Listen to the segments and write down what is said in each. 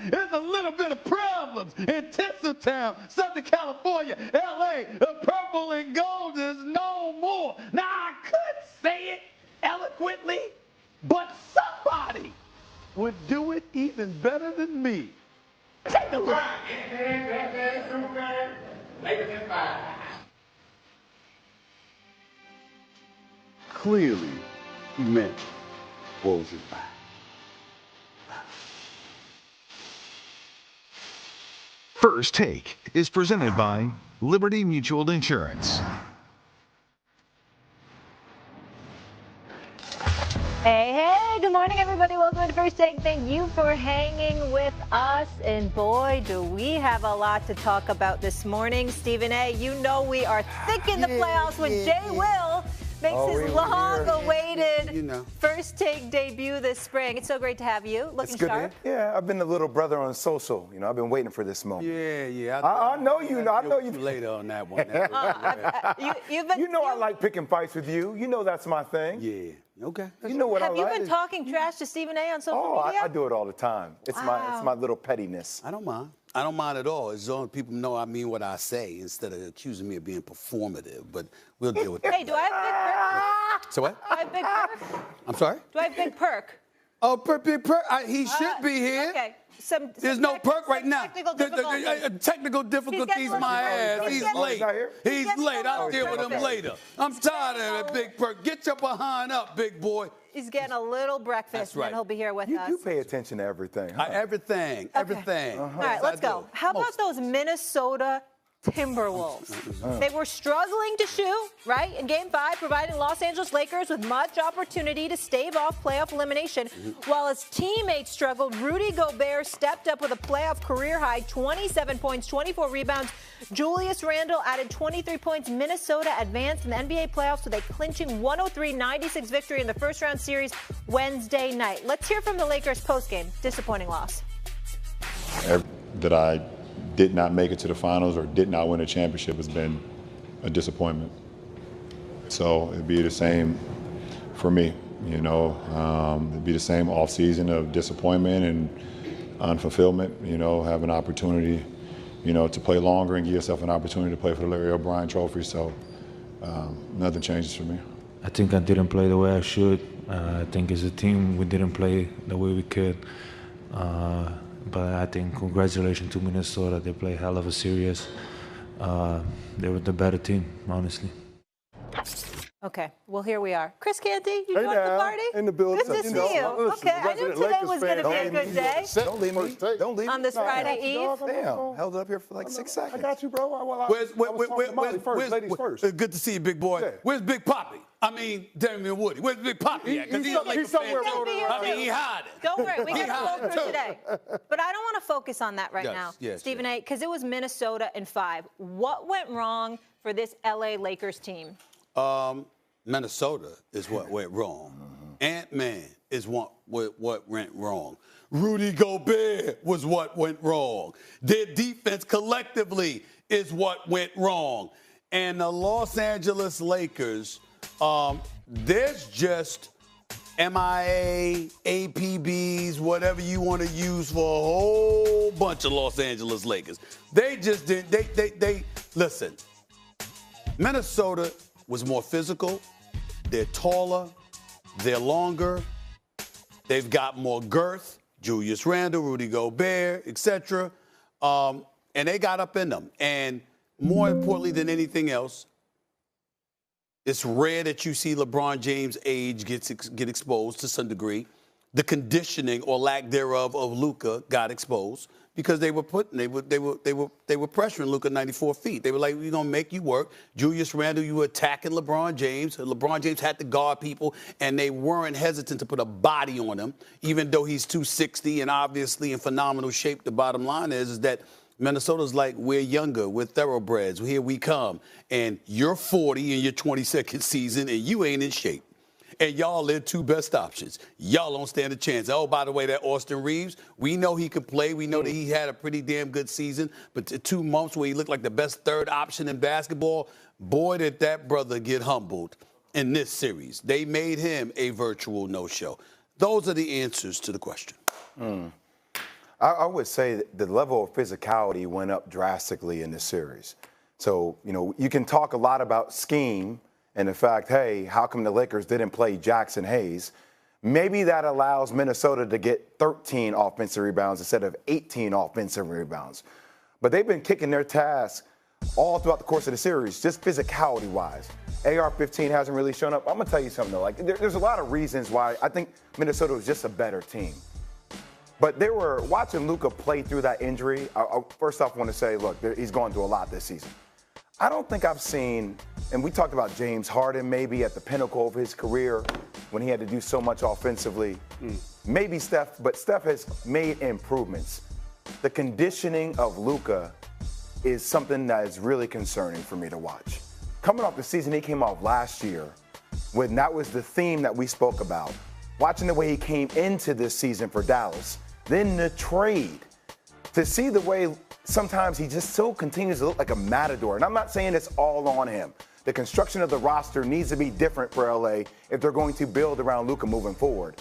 There's a little bit of problems in Tinseltown, Southern California, L.A. The purple and gold is no more. Now, I could say it eloquently, but somebody would do it even better than me. Take a look. Clearly, he meant Wolves is back. First Take is presented by Liberty Mutual Insurance. Hey, good morning, everybody. Welcome to First Take. Thank you for hanging with us. And boy, do we have a lot to talk about this morning. Stephen A., you know we are thick in the playoffs when Jay Will makes his long-awaited First Take debut this spring. It's so great to have you. Looking sharp. Yeah, I've been the little brother on social. You know, I've been waiting for this moment. Yeah. I know you. I know you. Later on that one. You know I like picking fights with you. You know that's my thing. Yeah. Okay. You know what I like. Have you been talking trash to Stephen A. on social media? I do it all the time. It's my little pettiness. I don't mind. I don't mind at all. As long as people know I mean what I say instead of accusing me of being performative. But we'll deal with that. Hey, do I have big perk? So what? Do I have big perk? I'm sorry? Do I have big perk? Oh, big perk. He should be here. Okay. There's no perk right now. Technical difficulties, my ass. He's late. He's late. I'll deal with him later. I'm tired of that big perk. Get your behind up, big boy. He's getting a little breakfast, and he'll be here with us. You pay attention to everything. Huh? Everything. All right, let's go. How about those Minnesota Timberwolves? They were struggling to shoot, right, in Game 5, providing Los Angeles Lakers with much opportunity to stave off playoff elimination. While his teammates struggled, Rudy Gobert stepped up with a playoff career-high 27 points, 24 rebounds. Julius Randle added 23 points. Minnesota advanced in the NBA playoffs with a clinching 103-96 victory in the first-round series Wednesday night. Let's hear from the Lakers postgame. Disappointing loss. That I did not make it to the finals or did not win a championship has been a disappointment. So it'd be the same for me, you know. It'd be the same off season of disappointment and unfulfillment, you know, have an opportunity, you know, to play longer and give yourself an opportunity to play for the Larry O'Brien Trophy. So nothing changes for me. I think I didn't play the way I should. I think as a team we didn't play the way we could. But I think congratulations to Minnesota. They play hell of a series. They were the better team, honestly. Okay, well, here we are. Chris Canty, you joined the party? In the building. Good to see you. Okay, I knew today was going to be a good day. Don't leave me. Don't leave me. On this Friday Eve. Damn, held it up here for like 6 seconds. I got you, bro. Ladies first. Good to see you, big boy. Yeah. Where's Big Poppy? I mean, Damian Woody. Where's Big Poppy at? Because he's somewhere. I mean, he hiding. Don't worry, we got a flow today. But I don't want to focus on that right now, Stephen A., because it was Minnesota in 5. What went wrong for this L.A. Lakers team? Minnesota is what went wrong. Ant-Man is what went wrong. Rudy Gobert was what went wrong. Their defense collectively is what went wrong. And the Los Angeles Lakers, there's just MIA, APBs, whatever you want to use for a whole bunch of Los Angeles Lakers. They just didn't, they listen, Minnesota was more physical. They're taller. They're longer. They've got more girth. Julius Randle, Rudy Gobert, etc. And they got up in them. And more importantly than anything else, it's rare that you see LeBron James' age get exposed to some degree. The conditioning or lack thereof of Luka got exposed because they were pressuring Luka 94 feet. They were like, we're gonna make you work. Julius Randle, you were attacking LeBron James. LeBron James had to guard people, and they weren't hesitant to put a body on him, even though he's 260 and obviously in phenomenal shape. The bottom line is that Minnesota's like, we're younger, we're thoroughbreds, here we come. And you're 40 in your 22nd season, and you ain't in shape. And y'all are two best options. Y'all don't stand a chance. Oh, by the way, that Austin Reeves, we know he could play. We know that he had a pretty damn good season. But 2 months where he looked like the best third option in basketball, boy, did that brother get humbled in this series. They made him a virtual no-show. Those are the answers to the question. I would say that the level of physicality went up drastically in this series. So, you can talk a lot about scheme and the fact, hey, how come the Lakers didn't play Jackson Hayes? Maybe that allows Minnesota to get 13 offensive rebounds instead of 18 offensive rebounds. But they've been kicking their task all throughout the course of the series, just physicality-wise. AR-15 hasn't really shown up. I'm going to tell you something, though. There's a lot of reasons why I think Minnesota was just a better team. But they were watching Luka play through that injury. I first off want to say, look, he's going through a lot this season. I don't think I've seen, and we talked about James Harden maybe at the pinnacle of his career when he had to do so much offensively. Maybe Steph, but Steph has made improvements. The conditioning of Luka is something that is really concerning for me to watch. Coming off the season he came off last year, when that was the theme that we spoke about, watching the way he came into this season for Dallas, then the trade, to see the way sometimes he just so continues to look like a matador. And I'm not saying it's all on him. The construction of the roster needs to be different for LA if they're going to build around Luka moving forward.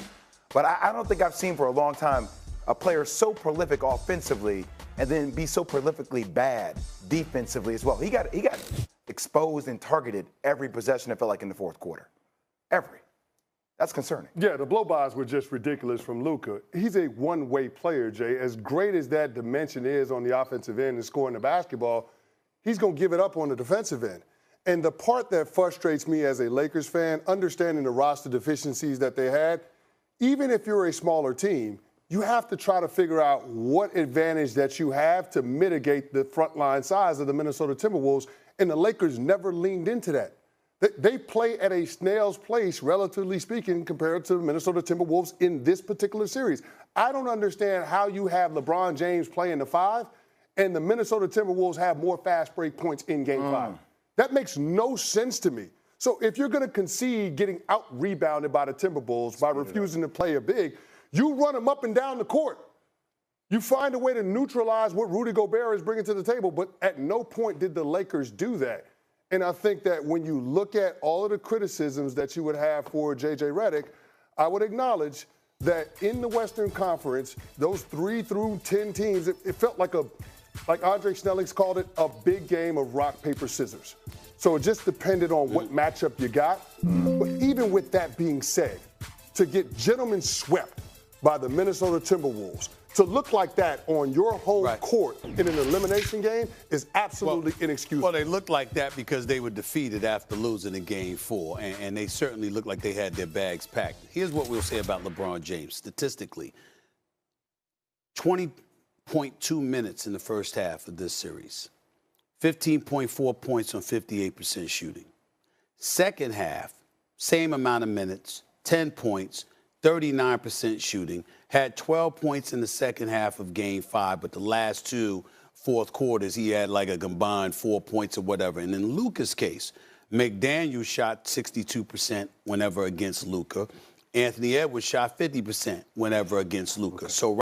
But I don't think I've seen for a long time a player so prolific offensively and then be so prolifically bad defensively as well. He got exposed and targeted every possession, it felt like, in the fourth quarter. Every. That's concerning. Yeah, the blow-bys were just ridiculous from Luka. He's a one-way player, Jay. As great as that dimension is on the offensive end and scoring the basketball, he's going to give it up on the defensive end. And the part that frustrates me as a Lakers fan, understanding the roster deficiencies that they had, even if you're a smaller team, you have to try to figure out what advantage that you have to mitigate the frontline size of the Minnesota Timberwolves, and the Lakers never leaned into that. They play at a snail's pace, relatively speaking, compared to the Minnesota Timberwolves in this particular series. I don't understand how you have LeBron James playing the 5 and the Minnesota Timberwolves have more fast break points in Game 5. That makes no sense to me. So if you're going to concede getting out-rebounded by the Timberwolves by refusing to play a big, you run them up and down the court. You find a way to neutralize what Rudy Gobert is bringing to the table, but at no point did the Lakers do that. And I think that when you look at all of the criticisms that you would have for J.J. Redick, I would acknowledge that in the Western Conference, those 3 through 10 teams, it felt like Andre Snelling's called it, a big game of rock, paper, scissors. So it just depended on what matchup you got. But even with that being said, to get gentlemen swept by the Minnesota Timberwolves, to look like that on your home court in an elimination game is absolutely inexcusable. Well, they looked like that because they were defeated after losing in Game 4, and they certainly looked like they had their bags packed. Here's what we'll say about LeBron James. Statistically, 20.2 minutes in the first half of this series, 15.4 points on 58% shooting. Second half, same amount of minutes, 10 points, 39% shooting, had 12 points in the second half of Game 5, but the last 2 fourth quarters, he had like a combined 4 points or whatever. And in Luka's case, McDaniel shot 62% whenever against Luka. Anthony Edwards shot 50% whenever against Luka. So